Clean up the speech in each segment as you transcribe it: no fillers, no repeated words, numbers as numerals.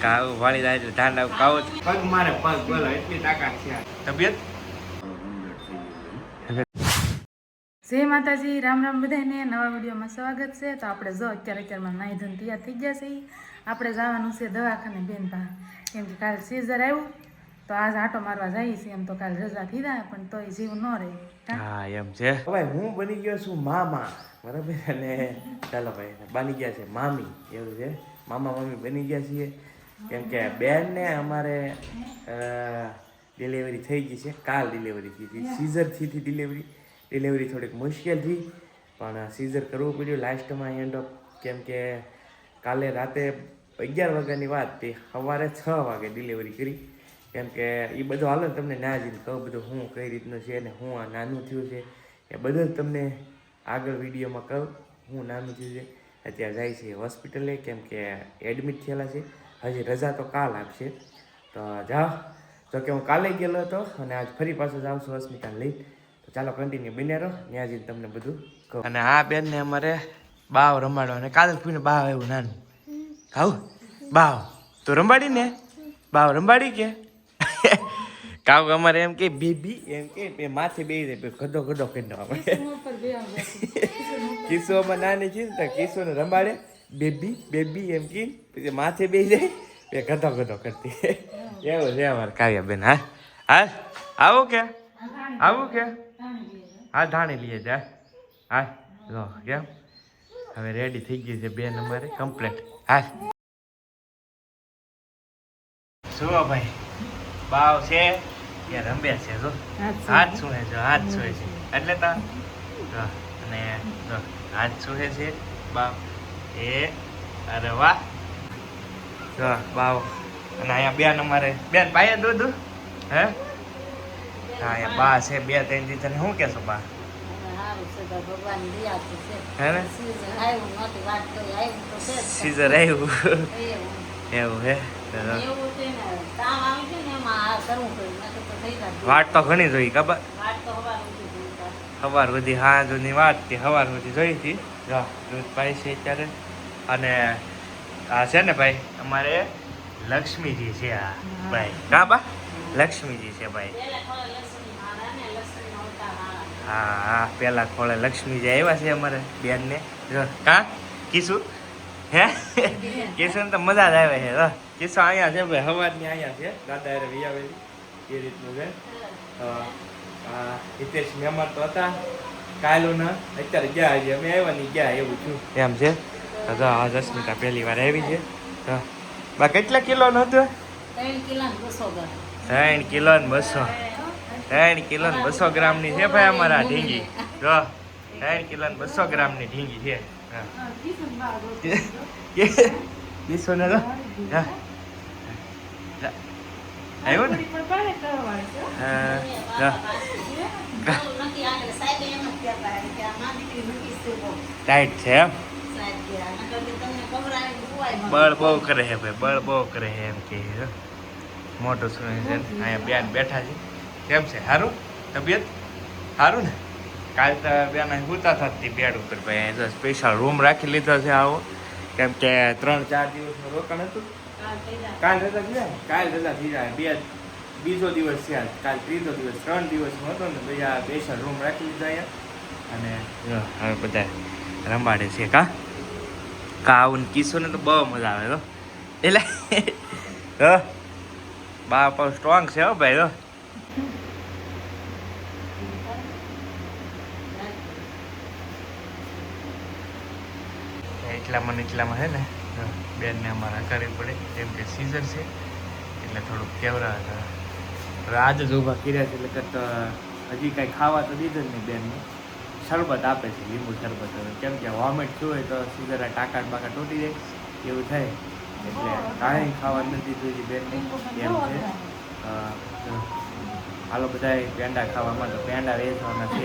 કાવ વાળી જાય એટલે ધાન કાવ પગ મારે પગ બોલો એટલી તાકાત છે તબિયત જય માતાજી, રામ રામ બધાને. નવા વિડીયોમાં સ્વાગત છે. તો આપણે જો અત્યારમાં નાહી ધોઈને તૈયાર થઈ ગયા છે. આપણે જવાનું છે દવાખાને બેન પા, કેમ કે કાલે સીઝર આવ્યું તો આજ આટો મારવા જઈએ છીએ. એમ તો કાલે રજા થઈ જાય પણ તોય જીવ ન રહે. હા એમ છે ભાઈ. હું બની ગયો છું મામા, બરાબર. અને ચાલો ભાઈ બની ગયા છે મામી, એવું છે. મામા મમ્મી બની ગયા છીએ કેમ કે બેનને અમારે ડિલિવરી થઈ ગઈ છે. કાલ ડિલિવરી થઈ હતી, સીઝરથી ડિલિવરી થોડીક મુશ્કેલ થઈ, પણ સીઝર કરવું પડ્યું લાસ્ટમાં એન્ડ ઓફ. કેમ કે કાલે રાતે 11 વાગ્યાની વાત તે સવારે 6 વાગે ડિલિવરી કરી. કેમ કે એ બધું હાલો તમને ના જઈને કહું બધું હું કઈ રીતનું છે ને હું આ નાનું થયું છે એ બધું તમને આગળ વિડીયોમાં કહું. હું નાનું થયું છે અત્યારે જાય છે હોસ્પિટલે, કેમ કે એડમિટ થયેલા છે. હજી રજા તો કાલ આપશે. તો જાઓ, જો કે હું કાલે ગયેલો હતો અને આજ ફરી પાછો જાઉં છું હોસ્પિટલ લઈ. તો ચાલો કન્ટિન્યુ બન્યા રહો, ત્યાં જઈને તમને બધું કહું. અને આ બેનને અમારે બાવ રમાડવા, અને કાલે પીને બાવ આવ્યું નાનું. ખાવું બાવ તો રમાડી ને, બાવ રમાડી કે કાવ અમારે એમ કે બેબી, એમ કે માથે બે ગધો ગધો કરી આપણે કિસ્સોમાં નાની છે ને કિસ્સોને રમાડે બેબી બેબી એમ કે પછી માથે બે જાય એ ગધો ગધો કરતી. એવું છે અમારે કાવ્યા બેન. હા હા આવું કે હા ધાણી લઈએ જાય. હા જો કેમ હવે રેડી થઈ ગઈ છે બેન અમારે કમ્પ્લીટ. હા શું ભાઈ બાવ છે એ રમે છે, જો હાથ સુહે છે, હાથ સુહે છે એટલે તા અને જો હાથ સુહે છે બાવ એ. અરે વાહ જો બાવ. અને અહીંયા બેન અમારે બેન પાયે દૂધ હે. હા અહીંયા બા છે 2-3 દી. તને શું કહેશો બા? હે ને સીઝર આવ્યું એવું હે. વાટ તો ઘણી જોઈ ખબર, સવાર સુધી હા જુની વાત હતી, સવાર સુધી જોઈ હતી. દૂધ પાય છે અત્યારે. અને આ છે ને ભાઈ અમારે લક્ષ્મીજી છે આ ભાઈ. કા બા લક્ષ્મીજી છે ભાઈ. હા હા પેલા ખોળે લક્ષ્મીજી આવ્યા છે અમારે બેનને. કા કીશું હે કિશન તો મજા જ આવે છે. કિસ્સો અહીંયા છે ભાઈ, હવારની અહીંયા છે દાદા અરે વિયાવેલી એ રીતનું છે. હિતેશ મહેમાન તો હતા કાયલોના, અત્યારે ગયા હજી અમે આવ્યા નહીં ગયા એવું થયું એમ છે. આ જસ્મિતા પહેલી વાર આવી છે. બા કેટલા કિલોનો હતો? 3 કિલો ને 200 ગ્રામ. 3 કિલો ને 200. 3 કિલો ને 200 ગ્રામની છે ભાઈ અમારા ઢીંગી. જો 3 કિલો ને 200 ગ્રામની ઢીંગી છે. કિસ્સો ને તો આવ્યો ને ટાઈટ છે એમ. બળ બહુ કરે છે ભાઈ, બળ બહુ કરે છે એમ કે. મોટું શું છે અહીંયા બેન બેઠા છે. કેમ છે સારું તબિયત? સારું ને? કાલ તો બેન સુતા થતી બેડ ઉપર ભાઈ. સ્પેશિયલ રૂમ રાખી લીધો છે આવો, કેમ કે 3-4 દિવસનું રોકાણ હતું. કાલ રજા થઈ જાય, કાલ રજા થઈ જાય. બીજો દિવસ છે આજ, કાલ ત્રીજો દિવસ. 3 દિવસનો હતો ને ભાઈ આ સ્પેશિયલ રૂમ રાખી લીધો અહીંયા. અને હવે બધા રમાડે છે. આવું કિસ્સો ને તો બહુ મજા આવે તો એટલે બા પણ સ્ટ્રોંગ છે હો ભાઈ. તો એટલામાં છે ને બેનને અમારા કરવી પડે, કેમ કે સીઝર છે એટલે થોડુંક કેવરા હતા. હવે આજે જ ઊભા કર્યા છે એટલે હજી કાંઈ ખાવા તો દીધું જ નહીં બેનને. શરબત આપે છે, લીંબુ શરબત. કેમ કે વોમિટ થયું હોય તો સીઝર ટાંકા બાકા તૂટી જાય એવું થાય, એટલે કાંઈ ખાવા નથી દીધું બેનને એમ છે. હાલો બધા પેંડા ખાવામાં, તો પેંડા વેચવાના છે.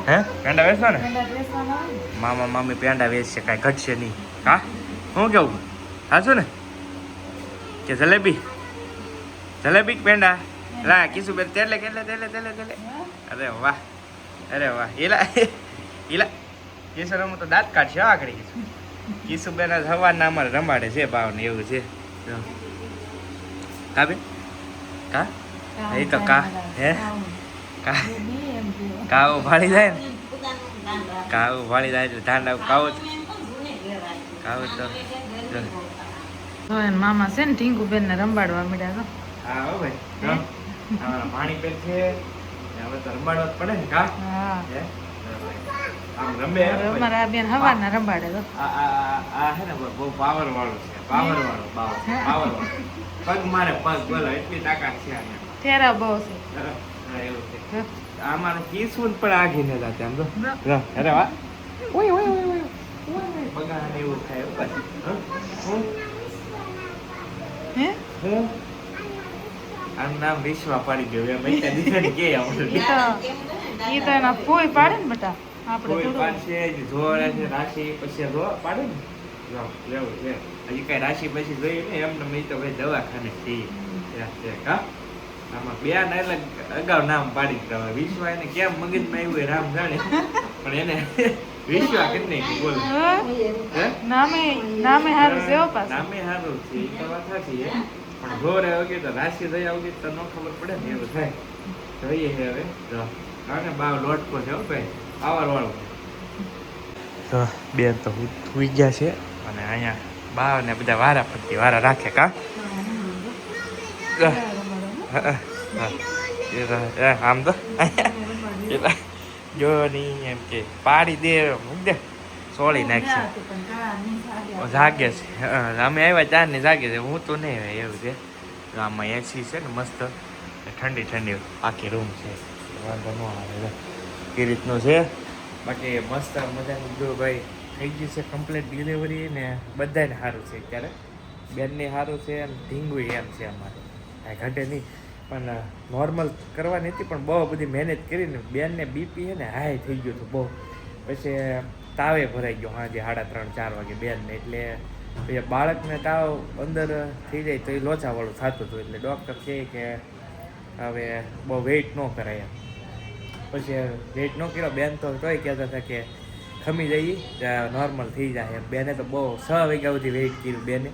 હે પેંડા વેચવા ને મામા મામી પેંડા વેચશે, કાંઈ ઘટશે નહીં. હા શું કેવું સાચું ને? કે જલેબી પેંડા લા કીશું બેન તેલે કેટલે તેલે. અરે વાહ અરે વાહ. એલા કીશું તો દાંત કાઢશે આકડી કીશું. કિશુબેન જ હવાના અમારે રમાડે છે ભાવને એવું છે જો. કા બેન કા એ તો કા હે કા કાવું ભાળી જાય ને કાવું ભાળી જાય એટલે ધાંડા કાવું તો જો. તો એના મામા છે ને ટીંકુબેન ને રંબાડવા મળ્યા તો હા હો ભાઈ જો. અમારા પાણી પેન છે ને હવે તો રમાડવા જ પડે ને કા હા હે આમ રમે હે ભાઈ. અમારા આ બેન હવારના રંબાડે તો આ હે ને બહુ પાવર વાળું છે પાવર વાળું પગ મારે પગ બોલો એટલી તાકાત છે આને. તેરા બહુ છે હા, એવું છે આમારું કિસ્મત પણ આગી ને જાતે આમ તો જો અરે વાહ ઓય ઓય ઓય ઓય ઓય બગાને એવું થાય ઉપર હું હે આનું નામ વિશ્વા પાડી ગયું એમ એટલે દીકરી કે આપણે ઈ તો એના ફોઈ પાડે ને બેટા આપણે કોઈ થોડું પાડશે જોડે છે રાશિ પછી જો પાડે ને જો લેવું છે હજી કઈ રાશિ પછી જોયું ને એમને મેં તો ભાઈ દવાખાને થી હા આમાં બે ને એટલે અગાઉ નામ પાડી દીધા વિશ્વા એને કેમ મગજમાં આવ્યું એ રામ જાણે પણ એને વિશ્વા કે નહીં બોલ હે નામે હારું છે હો પાછું. નામે સારું છે એ તો વાત સાચી છે પણ જોરે વગેરે તો રાશિ થઈ આવતી તો ન ખબર પડે ને એવું થાય જોઈએ છે હવે જો અને બાવ લોટકો છે હો ભાઈ પાવર વાળો તો બેન તો સુઈ ગયા છે અને અહીંયા બાવ ને બધા વારા ફરતી વારા રાખે કા આમ તો જો નહીં એમ કે પાડી દે મૂક દે સોળી નાખશે જાગે છે અમે આવ્યા ચાર ને જાગે છે હું તો નહીં હોય એવું છે આમાં એસી છે ને મસ્ત ઠંડી ઠંડી આખી રૂમ છે વાંધો ન આવે એ રીતનું છે બાકી મસ્ત મજાનું જો ભાઈ થઈ ગયું છે કમ્પ્લીટ ડિલિવરી ને બધાને સારું છે અત્યારે બેનને સારું છે અને ઢીંગું એમ છે અમારે કાંઈ ઘટે નહીં પણ નોર્મલ કરવાની હતી પણ બહુ બધી મહેનત કરીને બેનને બીપી છે ને હાઈ થઈ ગયું હતું બહુ પછી તાવે ભરાઈ ગયો સાંજે 3:30-4 વાગે બેનને એટલે પછી બાળકને તાવ અંદર થઈ જાય તો એ લોચાવાળું થતું હતું એટલે ડૉક્ટર કહે કે હવે બહુ વેઇટ ન કરાય પછી વેઇટ ન કર્યો બેન તો તોય કહેતા હતા કે ખમી જઈએ નોર્મલ થઈ જાય બેને તો બહુ 6 વાગ્યા સુધી વેઇટ કર્યું બેને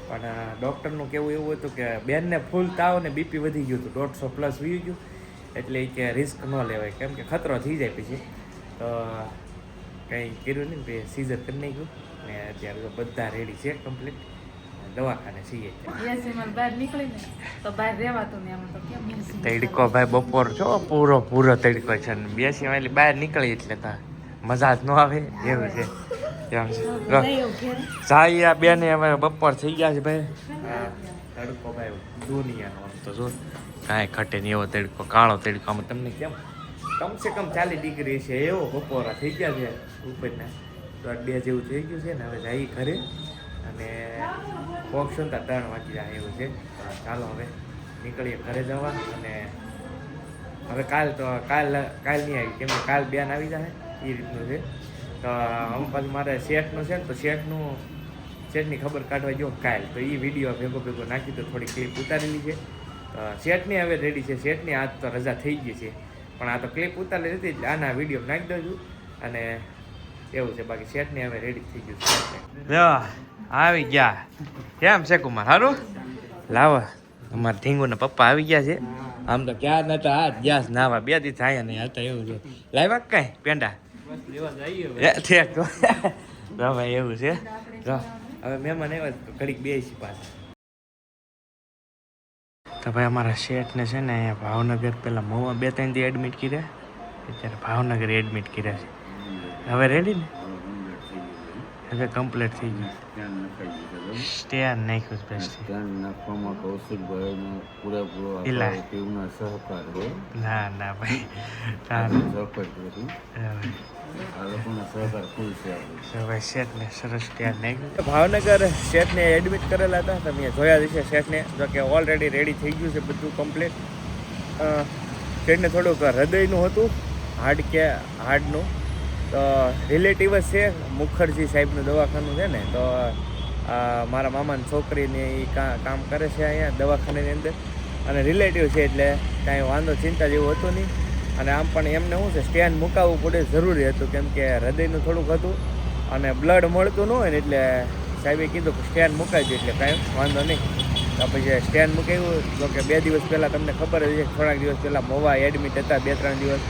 પણ ડૉક્ટરનું કહેવું એવું હતું કે બેનને ફૂલ તાવ ને બીપી વધી ગયું હતું 150+ વી ગયું એટલે એ કે રિસ્ક ન લેવાય કેમ કે ખતરો થઈ જાય પછી તો કંઈ કર્યું નહીં પછી સીઝર કરી નાખ્યું ને અત્યારે તો બધા રેડી છે કમ્પ્લીટ દવાખાને છીએ બહાર નીકળી ને તો બહાર રહેવાતું ને આમાં તો કેમ તડકો ભાઈ બપોર છો પૂરો તડકો છે ને બેસી વાળી બહાર નીકળી એટલે તો મજા જ ન આવે એવું છે એમ છે સાઈ આ બેને હવે બપોર થઈ ગયા છે ભાઈ તડકો ભાઈ દુનિયાનો આમ તો જો કાંઈ ઘટે નહીં એવો તડકો કાળો તડકો આમાં તમને કેમ કમસે કમ 40 ડિગ્રી છે એવો બપોરા થઈ ગયા છે ઉપરના 1:30 જેવું થઈ ગયું છે ને હવે જઈ ઘરે અને પહોંચશું તો 3 વાગી જાય એવું છે ચાલો હવે નીકળીએ ઘરે જવા અને હવે કાલ નહીં આવી કેમ કે કાલ બેન આવી જાય એ રીતનું છે તો અમુક પાછું મારે શેઠનું છે ને તો શેઠની ખબર કાઢવા જો કાલ તો એ વિડીયો ભેગો નાખી તો થોડી ક્લિપ ઉતારેલી છે તો શેઠની હવે રેડી છે શેઠની આજ તો રજા થઈ ગઈ છે પણ આ તો ક્લિપ ઉતારેલી હતી એટલે આના વિડીયો નાખી દઉં છું અને એવું છે બાકી શેઠની હવે રેડી થઈ ગયું છે આવી ગયા કેમ છે કુમાર સારું લાવો અમારા ઢીંગુના પપ્પા આવી ગયા છે આમ તો ક્યાં નતા આ ગયા નાવા 2 દિવસ આયા નહીં હતા એવું છે લાવ્યા કાંઈ પેંડા ભાઈ એવું છે હવે મહેમાન આવ્યા ઘડીક બેસી પાછા તો ભાઈ અમારા શેઠને છે ને અહીંયા ભાવનગર પેલા મોમાં 2-3 દી એડમિટ કર્યા અત્યારે ભાવનગર એડમિટ કર્યા છે હવે રેડી ને હવે કમ્પ્લીટ થઈ ગયું સ્ટેન્ડ નાખ્યું છે સ્ટેન્ડ નાખવામાં કૌશિકભાઈનો પૂરેપૂરો ટીમનો સહકાર છે ના ભાઈ સપોર્ટ કરી આ લોકોનો સહકાર ફૂલ છે ભાઈ શેઠને સરસ સ્ટેન્ડ નાખ્યું ભાવનગર શેઠને એડમિટ કરેલા હતા તમે જોયા છે શેઠને જો કે ઓલરેડી રેડી થઈ ગયું છે બધું કમ્પ્લીટ શેઠને થોડુંક હૃદયનું હતું હાર્ટનું તો રિલેટિવ જ છે મુખર્જી સાહેબનું દવાખાનું છે ને તો મારા મામાની છોકરીને એ કામ કરે છે અહીંયા દવાખાનાની અંદર અને રિલેટિવ છે એટલે કાંઈ વાંધો ચિંતા જેવું હતું નહીં અને આમ પણ એમને શું છે સ્ટેન્ડ મુકાવવું પડે જરૂરી હતું કેમ કે હૃદયનું થોડુંક હતું અને બ્લડ મળતું ન હોય ને એટલે સાહેબે કીધું કે સ્ટેન્ડ મુકાવી દે એટલે કાંઈ વાંધો નહીં. તો પછી સ્ટેન્ડ મુકાવ્યું. જો કે 2 દિવસ પહેલાં તમને ખબર જ છે થોડાક દિવસ પહેલાં મોવા એડમિટ હતા 2-3 દિવસ,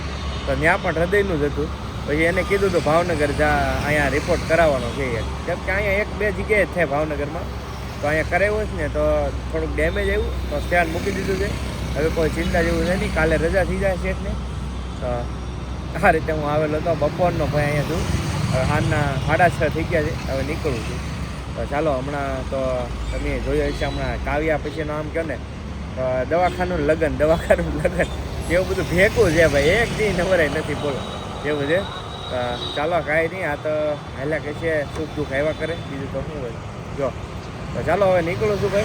તો ત્યાં પણ હૃદયનું જ હતું. પછી એને કીધું તો ભાવનગર જા અહીંયા રિપોર્ટ કરાવવાનો છે યાર, કેમ કે અહીંયા 1-2 જગ્યાએ જ થાય ભાવનગરમાં, તો અહીંયા કરાવ્યો છે ને તો થોડુંક ડેમેજ આવ્યું તો સ્ટેન્ડ મૂકી દીધું છે. હવે કોઈ ચિંતા જેવું છે નહીં, કાલે રજા થઈ જાય શેઠને. તો આ રીતે હું આવેલો હતો બપોરનો ભાઈ અહીંયા છું. હવે સાંજના 6:30 થઈ ગયા છે, હવે નીકળું છું. તો ચાલો હમણાં તો તમે જોયું હશે હમણાં કાવ્યા પછીનો આમ કહો ને દવાખાનું લગ્ન એવું બધું ભેગું છે ભાઈ, એક દી નવરાય નથી બોલો એવું છે. ચાલો કાંઈ નહીં, આ તો હાલ્યા કે છે સુખ દુઃખ આવ્યા કરે, બીજું તો શું હોય. જો તો ચાલો હવે નીકળું છું ભાઈ.